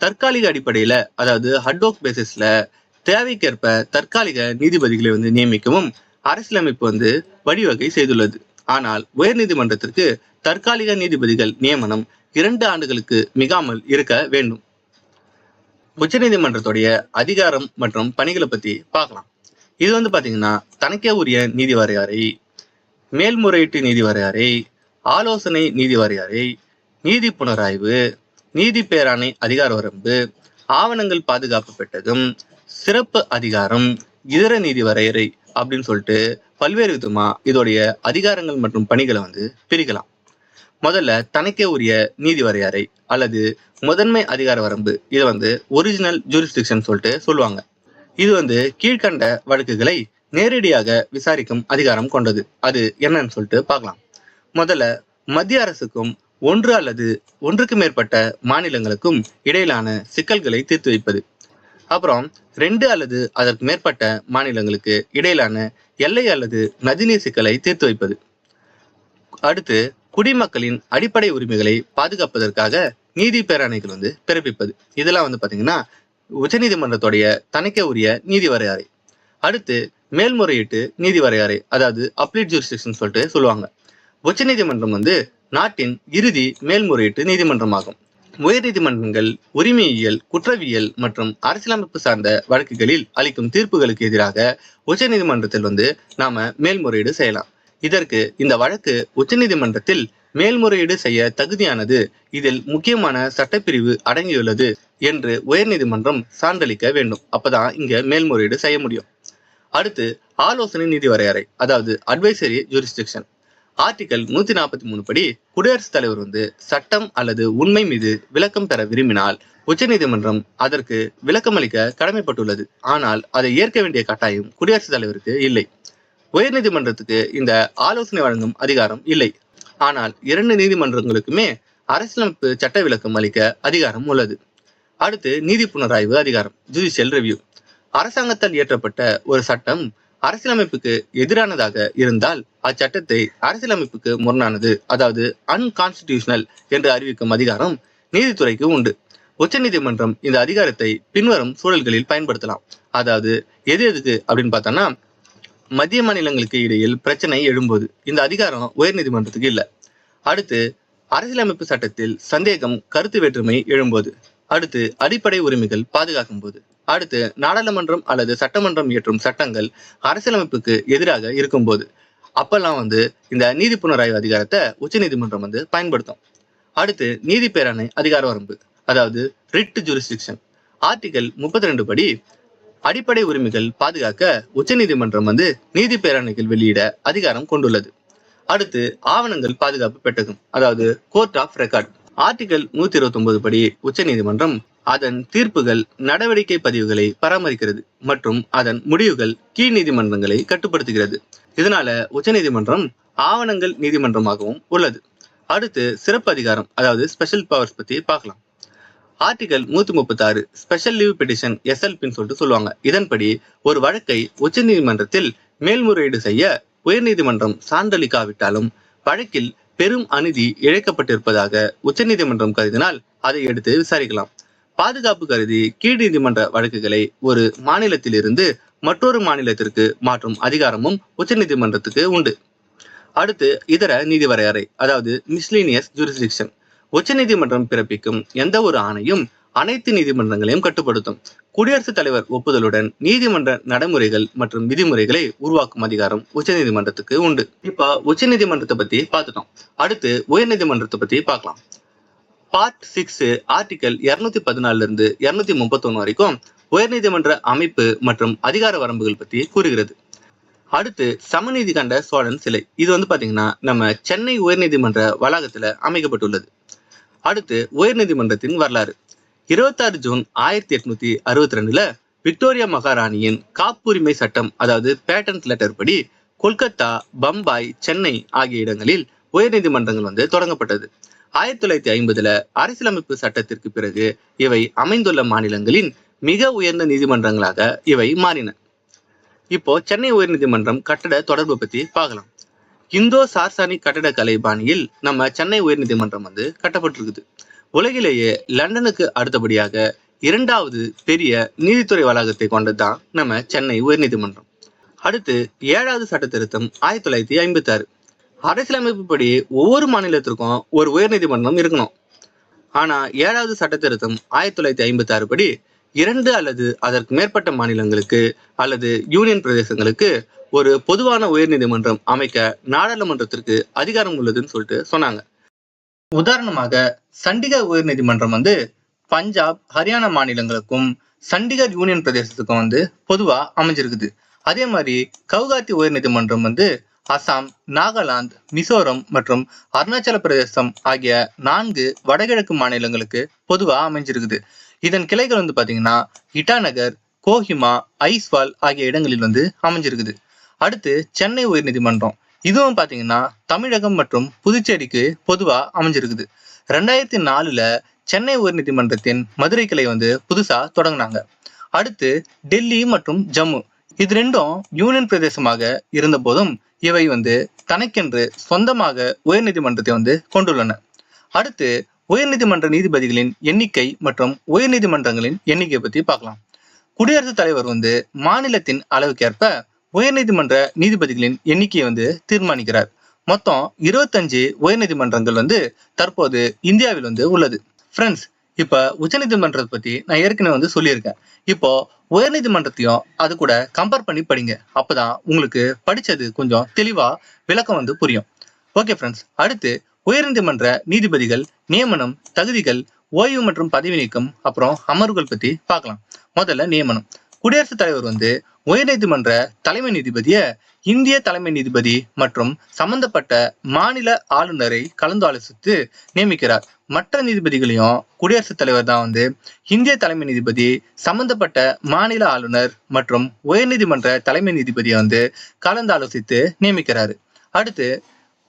Speaker 1: தற்காலிக அடிப்படையில, அதாவது ஹட்ஹாக் பேசிஸ்ல தேவைக்கேற்ப தற்காலிக நீதிபதிகளை வந்து நியமிக்கவும் அரசியலமைப்பு வந்து வழிவகை செய்துள்ளது. ஆனால் உயர் நீதிமன்றத்திற்கு தற்காலிக நீதிபதிகள் நியமனம் 2 ஆண்டுகளுக்கு மிகாமல் இருக்க வேண்டும். உச்ச நீதிமன்றத்துடைய அதிகாரம் மற்றும் பணிகளை பத்தி பார்க்கலாம். இது வந்து பாத்தீங்கன்னா தனக்கே உரிய நீதி வரையறை, மேல்முறையீட்டு நீதி வரையறை, ஆலோசனை நீதி வரையறை, நீதி புனராய்வு, நீதி பேராணை அதிகார வரம்பு, ஆவணங்கள் பாதுகாப்பு பெட்டகம், சிறப்பு அதிகாரம், இதர நீதி வரையறை அப்படின்னு சொல்லிட்டு பல்வேறு விதமா இதோடைய அதிகாரங்கள் மற்றும் பணிகளை வந்து பிரிக்கலாம். முதல்ல தனக்கே உரிய நீதி வரையறை அல்லது முதன்மை அதிகார வரம்பு, இதை வந்து ஒரிஜினல் ஜூரிஸ்டிக்ஷன் சொல்லிட்டு சொல்லுவாங்க. இது வந்து கீழ்கண்ட வழக்குகளை நேரடியாக விசாரிக்கும் அதிகாரம் கொண்டது. அது என்னன்னு சொல்லிட்டு பார்க்கலாம். முதல்ல மத்திய அரசுக்கும் ஒன்று அல்லது ஒன்றுக்கு மேற்பட்ட மாநிலங்களுக்கும் இடையிலான சிக்கல்களை தீர்த்து வைப்பது. அப்புறம் 2 அல்லது அதற்கு மேற்பட்ட மாநிலங்களுக்கு இடையிலான எல்லை அல்லது நதிநீர் சிக்கலை தீர்த்து வைப்பது. அடுத்து குடிமக்களின் அடிப்படை உரிமைகளை பாதுகாப்பதற்காக நீதி பேராணைகள் வந்து பிறப்பிப்பது. இதெல்லாம் வந்து பாத்தீங்கன்னா உச்சநீதிமன்றத்துடைய தனக்கே உரிய நீதி வரையறை. அடுத்து மேல்முறையீட்டு நீதி வரையறை, அதாவது அப்ளீட் ஜூரிஸ்டிக்ஷன் சொல்லிட்டு சொல்லுவாங்க. உச்சநீதிமன்றம் வந்து நாட்டின் இறுதி மேல்முறையீட்டு நீதிமன்றமாகும். உயர் நீதிமன்றங்கள் உரிமையியல், குற்றவியல் மற்றும் அரசியலமைப்பு சார்ந்த வழக்குகளில் அளிக்கும் தீர்ப்புகளுக்கு எதிராக உச்ச நீதிமன்றத்தில் வந்து நாம மேல்முறையீடு செய்யலாம். இதற்கு இந்த வழக்கு உச்சநீதிமன்றத்தில் மேல்முறையீடு செய்ய தகுதியானது, இதில் முக்கியமான சட்டப்பிரிவு அடங்கியுள்ளது என்று உயர்நீதிமன்றம் சான்றளிக்க வேண்டும். அப்பதான் இங்க மேல்முறையீடு செய்ய முடியும். அடுத்து ஆலோசனை நீதி வரையறை, அதாவது அட்வைசரி ஜூரிஸ்டிக்ஷன். ஆர்டிகல் 143 படி குடியரசுத் தலைவர் வந்து சட்டம் அல்லது உண்மை மீது விளக்கம் பெற விரும்பினால் உச்சநீதிமன்றம் அதற்கு விளக்கமளிக்க கடமைப்பட்டுள்ளது. ஆனால் அதை ஏற்க வேண்டிய கட்டாயம் குடியரசுத் தலைவருக்கு இல்லை. உயர்நீதிமன்றத்துக்கு இந்த ஆலோசனை வழங்கும் அதிகாரம் இல்லை. ஆனால் 2 நீதிமன்றங்களுக்குமே அரசியலமைப்பு சட்ட விளக்கம் அளிக்க அதிகாரம் உள்ளது. அடுத்து நீதி புனராய்வு அதிகாரம், ஜுடிஷியல் ரிவ்யூ. அரசாங்கத்தால் இயற்றப்பட்ட ஒரு சட்டம் அரசியலமைப்புக்கு எதிரானதாக இருந்தால் அச்சட்டத்தை அரசியலமைப்புக்கு முரணானது, அதாவது அன்கான்ஸ்டிடியூஷனல் என்று அறிவிக்கும் அதிகாரம் நீதித்துறைக்கு உண்டு. உச்சநீதிமன்றம் இந்த அதிகாரத்தை பின்வரும் சூழல்களில் பயன்படுத்தலாம். அதாவது எதுக்கு அப்படின்னு பார்த்தோம்னா, மத்திய மாநிலங்களுக்கு இடையில் பிரச்சனை எழும்போது இந்த அதிகாரம் உயர் நீதிமன்றத்துக்கு இல்லை. அடுத்து அரசியலமைப்பு சட்டத்தில் சந்தேகம், கருத்து வேற்றுமை எழும்போது. அடுத்து அடிப்படை உரிமைகள் பாதுகாக்கும் போது. அடுத்து நாடாளுமன்றம் அல்லது சட்டமன்றம் இயற்றும் சட்டங்கள் அரசியலமைப்புக்கு எதிராக இருக்கும்போது. அப்பெல்லாம் வந்து இந்த நீதி புனராய்வு அதிகாரத்தை உச்ச நீதிமன்றம் வந்து பயன்படுத்தும். அடுத்து நீதி பேராணை அதிகார வரம்பு, அதாவது ரிட் ஜூரிஸ்டிக்ஷன். ஆர்டிகல் 32 படி அடிப்படை உரிமைகள் பாதுகாக்க உச்ச நீதிமன்றம் வந்து நீதி பேராணைகள் வெளியிட அதிகாரம் கொண்டுள்ளது. அடுத்து ஆவணங்கள் பாதுகாப்பு பெட்டகம், அதாவது கோர்ட் ஆஃப் ரெக்கார்ட். ஆர்டிகல் 129 படி உச்ச நீதிமன்றம் அதன் தீர்ப்புகள், நடவடிக்கை பதிவுகளை பராமரிக்கிறது மற்றும் அதன் முடிவுகள் கீழ் நீதிமன்றங்களை கட்டுப்படுத்துகிறது. இதனால உச்ச நீதிமன்றம் ஆவணங்கள் நீதிமன்றமாகவும் உள்ளது. அடுத்து சிறப்பு அதிகாரம், அதாவது ஸ்பெஷல் பவர்ஸ் பத்தி பார்க்கலாம். ஆர்டிகல் 136 ஸ்பெஷல் லீவ் பெட்டிஷன் எஸ்எல்பின்னு சொல்லிட்டு சொல்லுவாங்க. இதன்படி ஒரு வழக்கை உச்ச நீதிமன்றத்தில் மேல்முறையீடு செய்ய உயர் நீதிமன்றம் சான்றளிக்காவிட்டாலும் வழக்கில் பெரும் அநீதி இழைக்கப்பட்டிருப்பதாக உச்ச நீதிமன்றம் கருதினால் அதை எடுத்து விசாரிக்கலாம். பாதுகாப்பு கருதி கீழ் நீதிமன்ற வழக்குகளை ஒரு மாநிலத்திலிருந்து மற்றொரு மாநிலத்திற்கு மாற்றும் அதிகாரமும் உச்ச நீதிமன்றத்துக்கு உண்டு. அடுத்து இதர நீதி வரையறை, அதாவது மிஸ்லீனியஸ் ஜூரிஸ்டிக்ஷன். உச்ச நீதிமன்றம் பிறப்பிக்கும் எந்த ஒரு ஆணையும் அனைத்து நீதிமன்றங்களையும் கட்டுப்படுத்தும். குடியரசுத் தலைவர் ஒப்புதலுடன் நீதிமன்ற நடைமுறைகள் மற்றும் விதிமுறைகளை உருவாக்கும் அதிகாரம் உச்ச நீதிமன்றத்துக்கு உண்டு. இப்ப உச்ச நீதிமன்றத்தை பத்தி பார்த்துட்டோம். அடுத்து உயர் நீதிமன்றத்தை பத்தி பார்க்கலாம். பார்ட் 6 ஆர்டிகல் 214 இருந்து 231 வரைக்கும் உயர்நீதிமன்ற அமைப்பு மற்றும் அதிகார வரம்புகள் பத்தி கூறுகிறது. அடுத்து சமநீதி கண்ட சோழன் சிலை. இது வந்து பாத்தீங்கன்னா நம்ம சென்னை உயர்நீதிமன்ற வளாகத்துல அமைக்கப்பட்டுள்ளது. அடுத்து உயர்நீதிமன்றத்தின் வரலாறு. 26 ஜூன் 1862 விக்டோரியா மகாராணியின் காப்புரிமை சட்டம், அதாவது பேட்டன்ட் லெட்டர் படி கொல்கத்தா, பம்பாய், சென்னை ஆகிய இடங்களில் உயர்நீதிமன்றங்கள் வந்து தொடங்கப்பட்டது. 1950 அரசியலமைப்பு சட்டத்திற்கு பிறகு இவை அமைந்துள்ள மாநிலங்களின் மிக உயர்ந்த நீதிமன்றங்களாக இவை மாறின. இப்போ சென்னை உயர்நீதிமன்றம் கட்டட தொடர்பு பத்தி பார்க்கலாம். இந்தோ சார்சானி கட்டடக்கலை பாணியில் நம்ம சென்னை உயர்நீதிமன்றம் வந்து கட்டப்பட்டிருக்குது. உலகிலேயே லண்டனுக்கு அடுத்தபடியாக 2வது பெரிய நீதித்துறை வளாகத்தை கொண்டதுதான் நம்ம சென்னை உயர்நீதிமன்றம். அடுத்து 7வது சட்ட திருத்தம் 1956. அரசியலமைப்பு படி ஒவ்வொரு மாநிலத்திற்கும் ஒரு உயர்நீதிமன்றம் இருக்கணும். ஆனா 7வது சட்ட திருத்தம் 1956 படி 2 அல்லது அதற்கு மேற்பட்ட மாநிலங்களுக்கு அல்லது யூனியன் பிரதேசங்களுக்கு ஒரு பொதுவான உயர்நீதிமன்றம் அமைக்க நாடாளுமன்றத்திற்கு அதிகாரம் உள்ளதுன்னு சொல்லிட்டு சொன்னாங்க. உதாரணமாக சண்டிகர் உயர்நீதிமன்றம் வந்து பஞ்சாப், ஹரியானா மாநிலங்களுக்கும் சண்டிகர் யூனியன் பிரதேசத்துக்கும் வந்து பொதுவா அமைஞ்சிருக்குது. அதே மாதிரி கவுகாத்தி உயர்நீதிமன்றம் வந்து அசாம், நாகாலாந்து, மிசோரம் மற்றும் அருணாச்சல பிரதேசம் ஆகிய 4 வடகிழக்கு மாநிலங்களுக்கு பொதுவா அமைஞ்சிருக்குது. இதன் கிளைகள் வந்து பாத்தீங்கன்னா இட்டாநகர், கோஹிமா, ஐஸ்வால் ஆகிய இடங்களில் வந்து அமைஞ்சிருக்குது. அடுத்து சென்னை உயர்நீதிமன்றம், இதுவும் பாத்தீங்கன்னா தமிழகம் மற்றும் புதுச்சேரிக்கு பொதுவா அமைஞ்சிருக்குது. 2004ல சென்னை உயர்நீதிமன்றத்தின் மதுரை கிளை வந்து புதுசா தொடங்கினாங்க. அடுத்து டெல்லி மற்றும் ஜம்மு, இது ரெண்டும் யூனியன் பிரதேசமாக இருந்த போதும் இவை வந்து தனக்கென்று சொந்தமாக உயர்நீதிமன்றத்தை வந்து கொண்டுள்ளன. அடுத்து உயர்நீதிமன்ற நீதிபதிகளின் எண்ணிக்கை மற்றும் உயர்நீதிமன்றங்களின் எண்ணிக்கை பத்தி பார்க்கலாம். குடியரசுத் தலைவர் வந்து மாநிலத்தின் அளவுக்கேற்ப உயர்நீதிமன்ற நீதிபதிகளின் எண்ணிக்கையை வந்து தீர்மானிக்கிறார். மொத்தம் 25 உயர்நீதிமன்றங்கள் வந்து தற்போது இந்தியாவில் வந்து உள்ளது. ஃப்ரெண்ட்ஸ், இப்ப உச்சநீதிமன்றத்தை பத்தி நான் ஏற்கனவே வந்து சொல்லியிருக்கேன். இப்போ உயர்நீதிமன்றத்தையும் அது கூட கம்பேர் பண்ணி படிங்க. அப்பதான் உங்களுக்கு படிச்சது கொஞ்சம் தெளிவா விளக்கம் வந்து புரியும். ஓகே ஃப்ரெண்ட்ஸ், அடுத்து உயர்நீதிமன்ற நீதிபதிகள் நியமனம், தகுதிகள், ஓய்வு மற்றும் பதவி நீக்கம், அப்புறம் அமர்வுகள் பத்தி பார்க்கலாம். முதல்ல நியமனம். குடியரசுத் தலைவர் வந்து உயர்நீதிமன்ற தலைமை நீதிபதிய இந்திய தலைமை நீதிபதி மற்றும் சம்பந்தப்பட்ட மாநில ஆளுநரை கலந்து ஆலோசித்து நியமிக்கிறார். மற்ற நீதிபதிகளையும் குடியரசுத் தலைவர் தான் வந்து இந்திய தலைமை நீதிபதி, சம்பந்தப்பட்ட மாநில ஆளுநர் மற்றும் உயர்நீதிமன்ற தலைமை நீதிபதியை வந்து கலந்து ஆலோசித்து நியமிக்கிறாரு. அடுத்து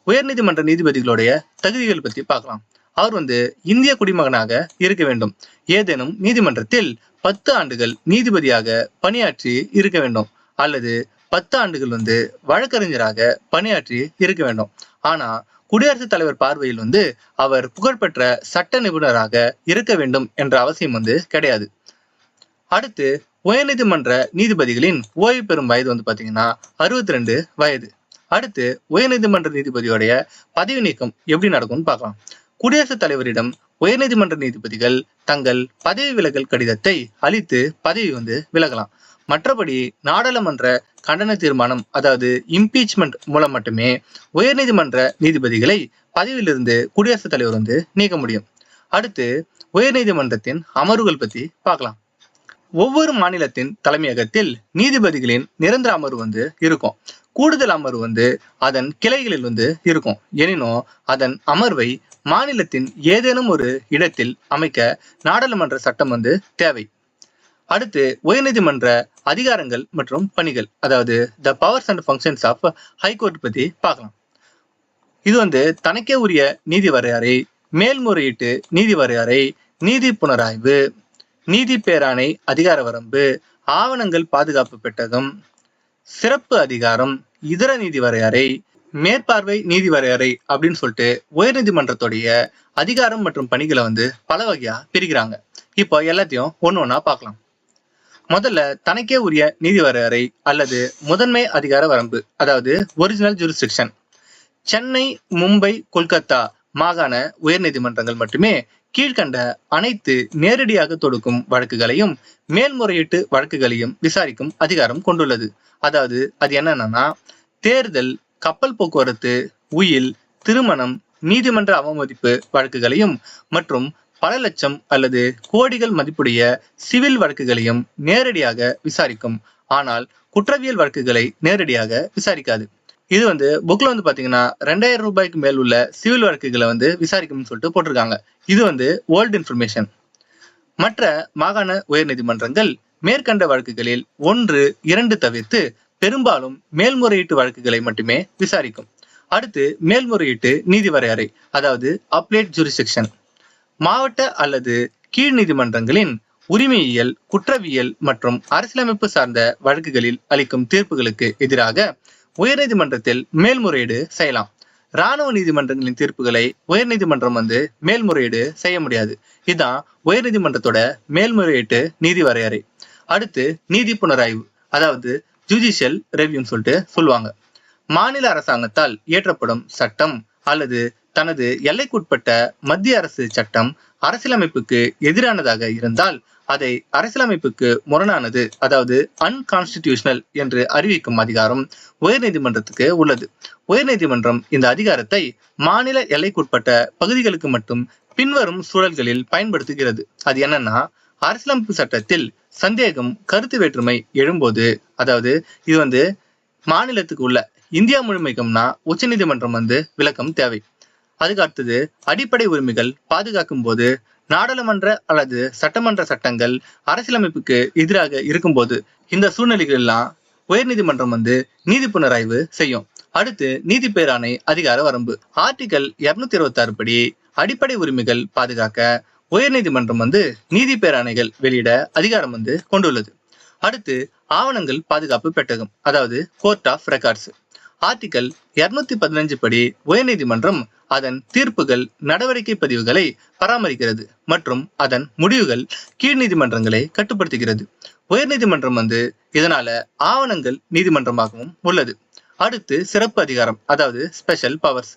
Speaker 1: உயர்நீதிமன்ற நீதிபதிகளுடைய தகுதிகள் பத்தி பார்க்கலாம். அவர் வந்து இந்திய குடிமகனாக இருக்க வேண்டும். ஏதேனும் நீதிமன்றத்தில் 10 ஆண்டுகள் நீதிபதியாக பணியாற்றி இருக்க வேண்டும் அல்லது 10 ஆண்டுகள் வந்து வழக்கறிஞராக பணியாற்றி இருக்க வேண்டும். ஆனா குடியரசுத் தலைவர் பார்வையில் வந்து அவர் புகழ்பெற்ற சட்ட நிபுணராக இருக்க வேண்டும் என்ற அவசியம் வந்து கிடையாது. அடுத்து உயர்நீதிமன்ற நீதிபதிகளின் ஓய்வு பெறும் வயது வந்து பாத்தீங்கன்னா 62 வயது. அடுத்து உயர்நீதிமன்ற நீதிபதியோடைய பதவி நீக்கம் எப்படி நடக்கும்னு பார்க்கலாம். குடியரசுத் தலைவரிடம் உயர்நீதிமன்ற நீதிபதிகள் தங்கள் பதவி விலகல் கடிதத்தை அளித்து பதவி வந்து விலகலாம். மற்றபடி நாடாளுமன்ற கண்டன தீர்மானம், அதாவது இம்பீச்மெண்ட் மூலம் மட்டுமே உயர்நீதிமன்ற நீதிபதிகளை பதவியிலிருந்து குடியரசுத் தலைவர் வந்து நீக்க முடியும். அடுத்து உயர்நீதிமன்றத்தின் அமர்வுகள் பத்தி பார்க்கலாம். ஒவ்வொரு மாநிலத்தின் தலைமையகத்தில் நீதிபதிகளின் நிரந்தர அமர்வு வந்து இருக்கும். கூடுதல் அமர்வு வந்து அதன் கிளைகளில் வந்து இருக்கும். எனினும் அதன் அமர்வை மாநிலத்தின் ஏதேனும் ஒரு இடத்தில் அமைக்க நாடாளுமன்ற சட்டம் வந்து தேவை. அடுத்து உயர்நீதிமன்ற அதிகாரங்கள் மற்றும் பணிகள், அதாவது the powers and functions of high court பத்தி பார்க்கலாம். இது வந்து தனக்கே உரிய நீதி வரையறை, மேல்முறையீட்டு நீதி வரையறை, நீதி புனராய்வு, நீதி பேராணை அதிகார வரம்பு, ஆவணங்கள் பாதுகாப்பு பெட்டகம், சிறப்பு அதிகாரம், இதர நீதி வரையறை, மேற்பார்வை நீதி வரையறை அப்படின்னு சொல்லிட்டு உயர்நீதிமன்றத்துடைய அதிகாரம் மற்றும் பணிகளை வந்து பல வகையா பிரிக்கிறாங்க. இப்போ எல்லாத்தையும் ஒன்னொன்னா பார்க்கலாம். முதல்ல தனக்கே உரிய நீதி வரையறை அல்லது முதன்மை அதிகார வரம்பு, அதாவது ஒரிஜினல் ஜூரிஸ்டிக்ஷன். சென்னை, மும்பை, கொல்கத்தா மாகாண உயர்நீதிமன்றங்கள் மட்டுமே கீழ்கண்ட அனைத்து நேரடியாக தொடுக்கும் வழக்குகளையும் மேல்முறையீட்டு வழக்குகளையும் விசாரிக்கும் அதிகாரம் கொண்டுள்ளது. அதாவது அது என்னன்னா, தேர்தல், கப்பல் போக்குவரத்து, உயில், திருமணம், நீதிமன்ற அவமதிப்பு வழக்குகளையும் மற்றும் பல லட்சம் அல்லது கோடிகள் மதிப்புடைய சிவில் வழக்குகளையும் நேரடியாக விசாரிக்கும். ஆனால் குற்றவியல் வழக்குகளை நேரடியாக விசாரிக்காது. இது வந்து புக்ல வந்து பாத்தீங்கன்னா 2000 ரூபாய்க்கு மேல் உள்ள சிவில் வழக்குகளை வந்து விசாரிக்கும்னு சொல்லிட்டு போட்டிருக்காங்க. இது வந்து ஓல்டு இன்ஃபர்மேஷன். மற்ற மாகாண உயர்நீதிமன்றங்கள் மேற்கண்ட வழக்குகளில் 1, 2 தவிர்த்து பெரும்பாலும் மேல்முறையீட்டு வழக்குகளை மட்டுமே விசாரிக்கும். அடுத்து மேல்முறையீட்டு நீதி வரையறை, அதாவது அப்பலேட் ஜூரிஸ்டிக்ஷன். மாவட்ட அல்லது கீழ் நீதிமன்றங்களின் உரிமையியல், குற்றவியல் மற்றும் அரசியலமைப்பு சார்ந்த வழக்குகளில் அளிக்கும் தீர்ப்புகளுக்கு எதிராக உயர்நீதிமன்றத்தில் மேல்முறையீடு செய்யலாம். ராணுவ நீதிமன்றங்களின் தீர்ப்புகளை உயர்நீதிமன்றம் மேல்முறையீடு செய்ய முடியாது. இதுதான் உயர்நீதிமன்றத்தோட மேல்முறையீட்டு நீதி வரையறை. அடுத்து நீதி புனராய்வு, அதாவது ஜுடிஷியல் ரெவியூன்னு சொல்லுவாங்க. மாநில அரசாங்கத்தால் இயற்றப்படும் சட்டம் அல்லது தனது எல்லைக்குட்பட்ட மத்திய அரசு சட்டம் அரசியலமைப்புக்கு எதிரானதாக இருந்தால் அதை அரசியலமைப்புக்கு முரணானது, அதாவது அன்கான்ஸ்டிடியூஷனல் என்று அறிவிக்கும் அதிகாரம் உயர்நீதிமன்றத்துக்கு உள்ளது. உயர்நீதிமன்றம் இந்த அதிகாரத்தை மாநில எல்லைக்குட்பட்ட பகுதிகளுக்கு மட்டும் பின்வரும் சூழல்களில் பயன்படுத்துகிறது. அது என்னன்னா, அரசியலமைப்பு சட்டத்தில் சந்தேகம், கருத்து வேற்றுமை எழும்போது, அதாவது இது மாநிலத்துக்கு உள்ள இந்தியா முழுமைக்கும்னா உச்சநீதிமன்றம் விளக்கம் தேவை. அதுக்கு அடுத்தது அடிப்படை உரிமைகள் பாதுகாக்கும் போது, நாடாளுமன்ற அல்லது சட்டமன்ற சட்டங்கள் அரசியலமைப்புக்கு எதிராக இருக்கும்போது, இந்த சூழ்நிலைகள் எல்லாம் உயர்நீதிமன்றம் நீதி புனராய்வு செய்யும். அடுத்து நீதி பேராணை அதிகார வரம்பு. ஆர்டிகல் 226 படி அடிப்படை உரிமைகள் பாதுகாக்க உயர்நீதிமன்றம் நீதி பேராணைகள் வெளியிட அதிகாரம் கொண்டுள்ளது. அடுத்து ஆவணங்கள் பாதுகாப்பு பெட்டகம், அதாவது கோர்ட் ஆஃப் ரெக்கார்ட்ஸ். ஆர்டிகல் 215 படி உயர்நீதிமன்றம் அதன் தீர்ப்புகள், நடவடிக்கை பதிவுகளை பராமரிக்கிறது மற்றும் அதன் முடிவுகள் கீழ் நீதிமன்றங்களை கட்டுப்படுத்துகிறது. உயர்நீதிமன்றம் இதனால ஆவணங்கள் நீதிமன்றமாகவும் உள்ளது. அடுத்து சிறப்பு அதிகாரம், அதாவது ஸ்பெஷல் பவர்ஸ்.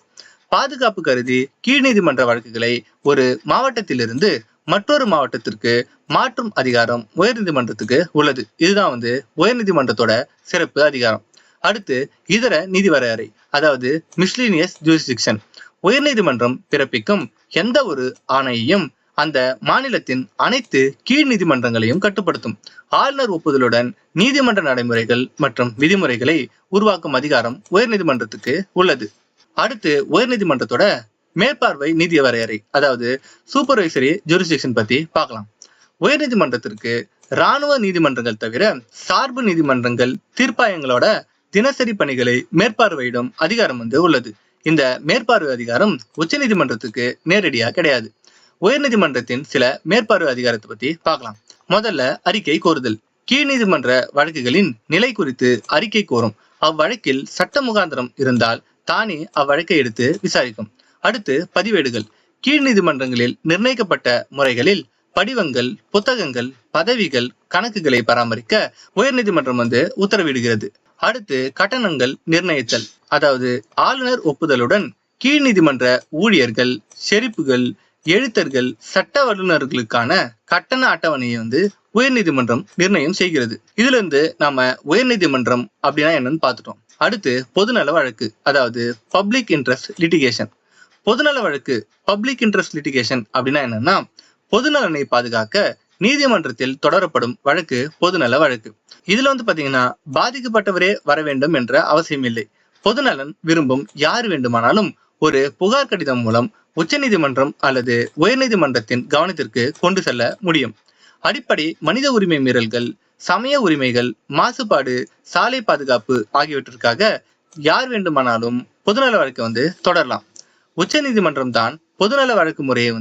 Speaker 1: பாதுகாப்பு கருதி கீழ் நீதிமன்ற வழக்குகளை ஒரு மாவட்டத்திலிருந்து மற்றொரு மாவட்டத்திற்கு மாற்றும் அதிகாரம் உயர்நீதிமன்றத்துக்கு உள்ளது. இதுதான் உயர்நீதிமன்றத்தோட சிறப்பு அதிகாரம். அடுத்து இதர நீதி வரையறை, அதாவது மிஸ்லினியஸ் ஜூரிஸ்டிக்ஷன். உயர்நீதிமன்றம் பிறப்பிக்கும் எந்த ஒரு ஆணையையும் அந்த மாநிலத்தின் அனைத்து கீழ் நீதிமன்றங்களையும் கட்டுப்படுத்தும். ஆளுநர் ஒப்புதலுடன் நீதிமன்ற நடைமுறைகள் மற்றும் விதிமுறைகளை உருவாக்கும் அதிகாரம் உயர்நீதிமன்றத்துக்கு உள்ளது. அடுத்து உயர்நீதிமன்றத்தோட மேற்பார்வை நீதி வரையறை, அதாவது சூப்பர்வைசரி ஜூரிஸ்டிக்ஷன் பத்தி பார்க்கலாம். உயர்நீதிமன்றத்திற்கு ராணுவ நீதிமன்றங்கள் தவிர சார்பு நீதிமன்றங்கள் தீர்ப்பாயங்களோட தினசரி பணிகளை மேற்பார்வையிடும் அதிகாரம் உள்ளது. இந்த மேற்பார்வை அதிகாரம் உச்ச நீதிமன்றத்துக்கு நேரடியா கிடையாது. உயர்நீதிமன்றத்தின் சில மேற்பார்வை அதிகாரத்தை பத்தி பார்க்கலாம். முதல்ல அறிக்கை கோருதல். கீழ் நீதிமன்ற வழக்குகளின் நிலை குறித்து அறிக்கை கோரும். அவ்வழக்கில் சட்ட முகாந்திரம் இருந்தால் தானே அவ்வழக்கை எடுத்து விசாரிக்கும். அடுத்து பதிவேடுகள். கீழ் நீதிமன்றங்களில் நிர்ணயிக்கப்பட்ட முறைகளில் படிவங்கள், புத்தகங்கள், பதவிகள், கணக்குகளை பராமரிக்க உயர்நீதிமன்றம் உத்தரவிடுகிறது. அடுத்து கட்டணங்கள் நிர்ணயித்தல், அதாவது ஆளுநர் ஒப்புதலுடன் கீழ் நீதிமன்ற ஊழியர்கள், ஷெரீப்புகள், எழுத்தர்கள், சட்ட வல்லுநர்களுக்கான கட்டண அட்டவணையை உயர்நீதிமன்றம் நிர்ணயம் செய்கிறது. இதுல இருந்து நாம உயர்நீதிமன்றம் அப்படின்னா என்னன்னு பார்த்துட்டோம். அடுத்து பொதுநல வழக்கு, அதாவது பப்ளிக் இன்ட்ரெஸ்ட் லிட்டிகேஷன். பொதுநல வழக்கு, பப்ளிக் இன்ட்ரெஸ்ட் லிட்டிகேஷன் அப்படின்னா என்னன்னா, பொதுநலனை பாதுகாக்க நீதிமன்றத்தில் தொடரப்படும் வழக்கு பொதுநல வழக்கு. இதுல பாத்தீங்கன்னா பாதிக்கப்பட்டவரே வர வேண்டும் என்ற அவசியம் இல்லை. பொதுநலன் விரும்பும் யார் வேண்டுமானாலும் ஒரு புகார் கடிதம் மூலம் உச்சநீதிமன்றம் அல்லது உயர்நீதிமன்றத்தின் கவனத்திற்கு கொண்டு செல்ல முடியும். அடிப்படை மனித உரிமை மீறல்கள், சமய உரிமைகள், மாசுபாடு, சாலை பாதுகாப்பு ஆகியவற்றிற்காக யார் வேண்டுமானாலும் பொதுநல வழக்கை தொடரலாம். உச்ச நீதிமன்றம் தான் பொதுநல வழக்கு முறையை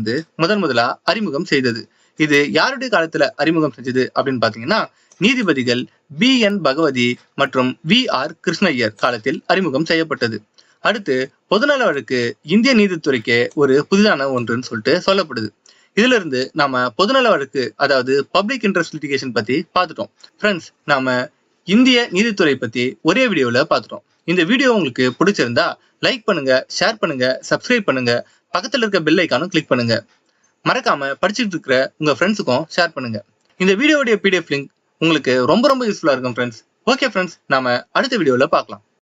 Speaker 1: முதலா அறிமுகம் செய்தது. இது யாருடைய காலத்துல அறிமுகம் செஞ்சது அப்படின்னு பாத்தீங்கன்னா, நீதிபதிகள் BN பகவதி மற்றும் VR கிருஷ்ணய்யர் காலத்தில் அறிமுகம் செய்யப்பட்டது. அடுத்து பொதுநல வழக்கு இந்திய நீதித்துறைக்கு ஒரு புதிதான ஒன்றுன்னு சொல்லப்படுது. இதுல இருந்து நாம பொதுநல வழக்கு, அதாவது பப்ளிக் இன்ட்ரெஸ்ட் லிட்டிகேஷன் பத்தி பார்த்துட்டோம். ஃப்ரெண்ட்ஸ், நாம இந்திய நீதித்துறை பத்தி ஒரே வீடியோல பார்த்துட்டோம். இந்த வீடியோ உங்களுக்கு பிடிச்சிருந்தா லைக் பண்ணுங்க, ஷேர் பண்ணுங்க, சப்ஸ்கிரைப் பண்ணுங்க, பக்கத்துல இருக்க பெல் ஐக்கானும் கிளிக் பண்ணுங்க. மறக்காம படிச்சுட்டு இருக்கிற உங்க ஃப்ரெண்ட்ஸுக்கும் ஷேர் பண்ணுங்க. இந்த வீடியோடைய PDF லிங்க் உங்களுக்கு ரொம்ப யூஸ்ஃபுல்லா இருக்கும் ஃப்ரெண்ட்ஸ். ஓகே ஃப்ரெண்ட்ஸ், நாம அடுத்த வீடியோல பார்க்கலாம்.